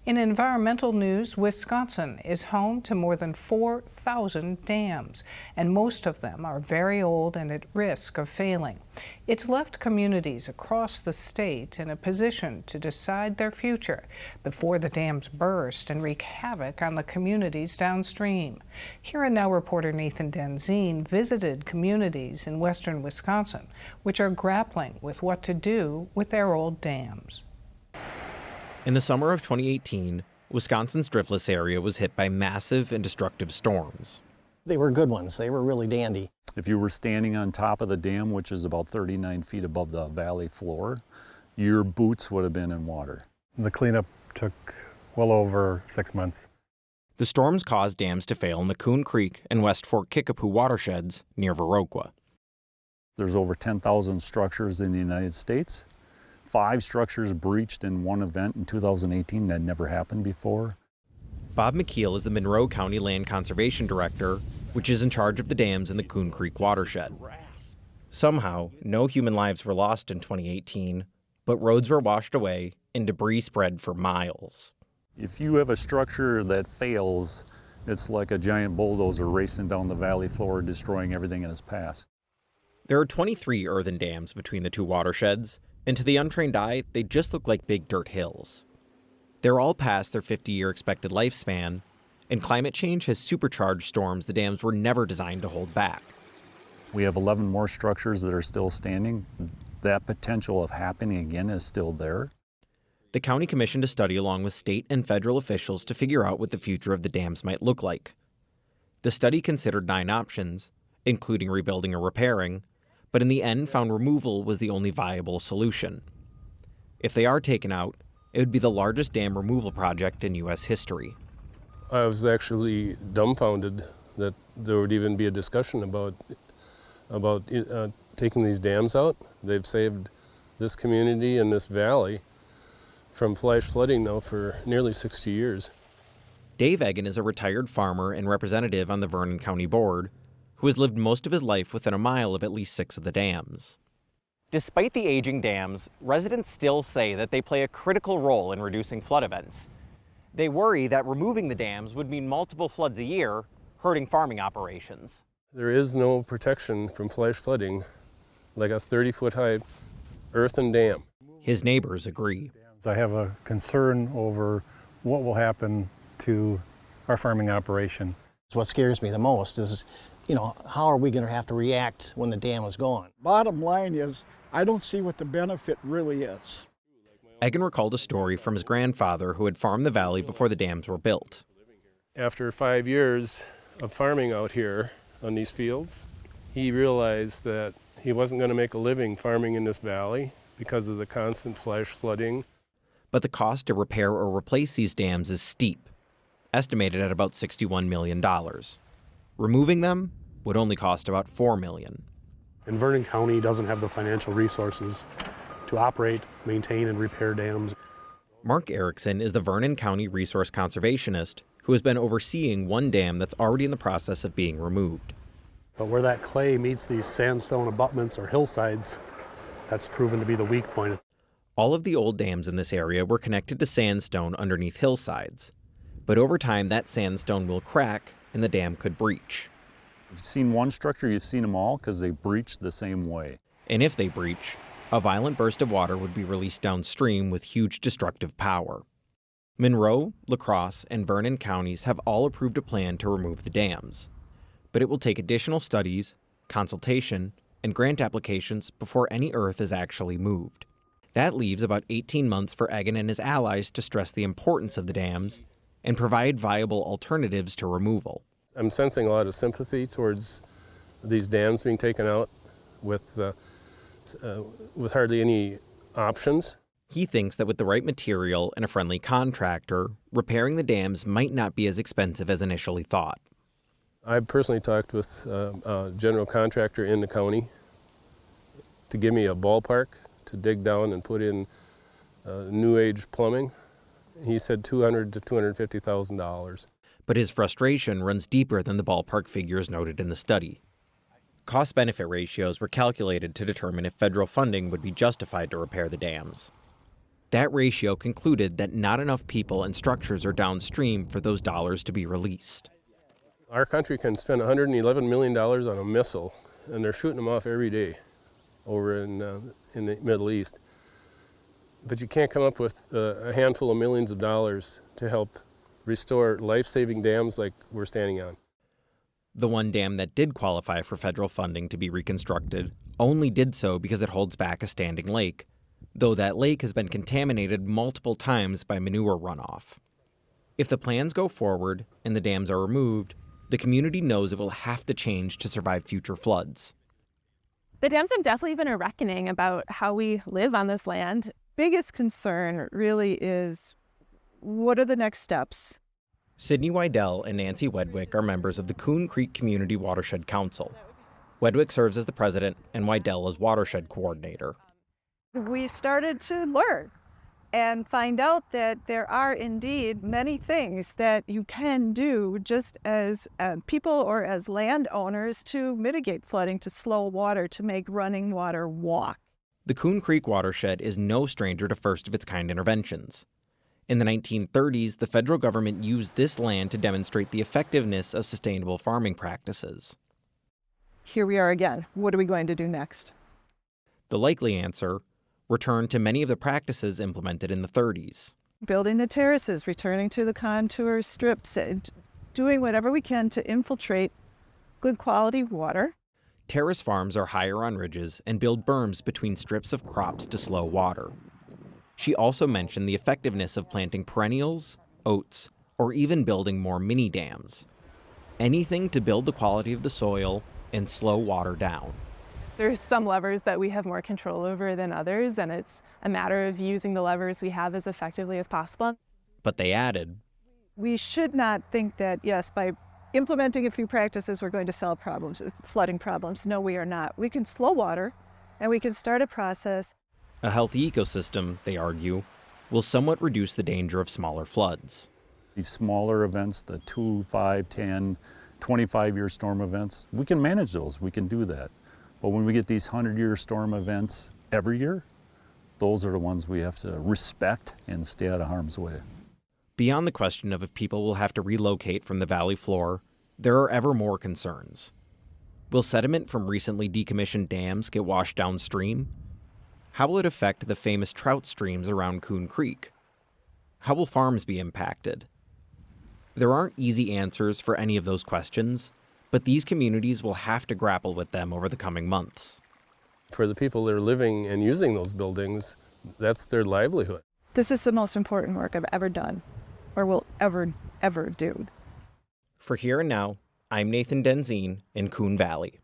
In environmental news, Wisconsin is home to more than 4,000 dams, and most of them are very old and at risk of failing. It's left communities across the state in a position to decide their future before the dams burst and wreak havoc on the communities downstream. Here and Now reporter Nathan Denzine visited communities in western Wisconsin, which are grappling with what to do with their old dams. In the summer of 2018, Wisconsin's Driftless area was hit by massive and destructive storms. They were good ones. They were really dandy. If you were standing on top of the dam, which is about 39 feet above the valley floor, your boots would have been in water. The cleanup took well over 6 months. The storms caused dams to fail in the Coon Creek and West Fork Kickapoo watersheds near Viroqua. There's over 10,000 structures in the United States. 5 structures breached in one event in 2018 that never happened before. Bob McKeel is the Monroe County Land Conservation Director, which is in charge of the dams in the Coon Creek watershed. Somehow, no human lives were lost in 2018, but roads were washed away and debris spread for miles. If you have a structure that fails, it's like a giant bulldozer racing down the valley floor, destroying everything in its path. There are 23 earthen dams between the two watersheds, and to the untrained eye, they just look like big dirt hills. They're all past their 50-year expected lifespan, and climate change has supercharged storms the dams were never designed to hold back. We have 11 more structures that are still standing. That potential of happening again is still there. The county commissioned a study along with state and federal officials to figure out what the future of the dams might look like. The study considered 9 options, including rebuilding or repairing, but in the end found removal was the only viable solution. If they are taken out, it would be the largest dam removal project in U.S. history. I was actually dumbfounded that there would even be a discussion about taking these dams out. They've saved this community and this valley from flash flooding now for nearly 60 years. Dave Egan is a retired farmer and representative on the Vernon County Board, who has lived most of his life within a mile of at least 6 of the dams. Despite the aging dams, residents still say that they play a critical role in reducing flood events. They worry that removing the dams would mean multiple floods a year, hurting farming operations. There is no protection from flash flooding like a 30-foot-high earthen dam. His neighbors agree. I have a concern over what will happen to our farming operation. What scares me the most is, how are we going to have to react when the dam is gone? Bottom line is, I don't see what the benefit really is. Egan recalled a story from his grandfather who had farmed the valley before the dams were built. After 5 years of farming out here on these fields, he realized that he wasn't going to make a living farming in this valley because of the constant flash flooding. But the cost to repair or replace these dams is steep, estimated at about $61 million. Removing them would only cost about $4 million. And Vernon County doesn't have the financial resources to operate, maintain, and repair dams. Mark Erickson is the Vernon County resource conservationist who has been overseeing one dam that's already in the process of being removed. But where that clay meets these sandstone abutments or hillsides, that's proven to be the weak point. All of the old dams in this area were connected to sandstone underneath hillsides. But over time, that sandstone will crack and the dam could breach. If you've seen one structure, you've seen them all because they breach the same way. And if they breach, a violent burst of water would be released downstream with huge destructive power. Monroe, La Crosse, and Vernon counties have all approved a plan to remove the dams. But it will take additional studies, consultation, and grant applications before any earth is actually moved. That leaves about 18 months for Egan and his allies to stress the importance of the dams and provide viable alternatives to removal. I'm sensing a lot of sympathy towards these dams being taken out with hardly any options. He thinks that with the right material and a friendly contractor, repairing the dams might not be as expensive as initially thought. I've personally talked with a general contractor in the county to give me a ballpark to dig down and put in new age plumbing. He said $200,000 to $250,000. But his frustration runs deeper than the ballpark figures noted in the study. Cost-benefit ratios were calculated to determine if federal funding would be justified to repair the dams. That ratio concluded that not enough people and structures are downstream for those dollars to be released. Our country can spend $111 million on a missile, and they're shooting them off every day over in the Middle East. But you can't come up with a handful of millions of dollars to help restore life-saving dams like we're standing on. The one dam that did qualify for federal funding to be reconstructed only did so because it holds back a standing lake, though that lake has been contaminated multiple times by manure runoff. If the plans go forward and the dams are removed, the community knows it will have to change to survive future floods. The dams have definitely been a reckoning about how we live on this land. Biggest concern really is, what are the next steps? Sydney Wydell and Nancy Wedwick are members of the Coon Creek Community Watershed Council. Wedwick serves as the president and Wydell as watershed coordinator. We started to learn and find out that there are indeed many things that you can do just as people or as landowners to mitigate flooding, to slow water, to make running water walk. The Coon Creek watershed is no stranger to first-of-its-kind interventions. In the 1930s, the federal government used this land to demonstrate the effectiveness of sustainable farming practices. Here we are again. What are we going to do next? The likely answer: return to many of the practices implemented in the 30s. Building the terraces, returning to the contour strips, and doing whatever we can to infiltrate good quality water. Terrace farms are higher on ridges and build berms between strips of crops to slow water. She also mentioned the effectiveness of planting perennials, oats, or even building more mini dams. Anything to build the quality of the soil and slow water down. There's some levers that we have more control over than others, and it's a matter of using the levers we have as effectively as possible. But they added, we should not think that, yes, by implementing a few practices, we're going to solve problems, flooding problems. No, we are not. We can slow water, and we can start a process. A healthy ecosystem, they argue, will somewhat reduce the danger of smaller floods. These smaller events, the 2, 5, 10, 25-year storm events, we can manage those. We can do that. But when we get these 100-year storm events every year, those are the ones we have to respect and stay out of harm's way. Beyond the question of if people will have to relocate from the valley floor, there are ever more concerns. Will sediment from recently decommissioned dams get washed downstream? How will it affect the famous trout streams around Coon Creek? How will farms be impacted? There aren't easy answers for any of those questions, but these communities will have to grapple with them over the coming months. For the people that are living and using those buildings, that's their livelihood. This is the most important work I've ever done, or will ever do. For Here and Now, I'm Nathan Denzine in Coon Valley.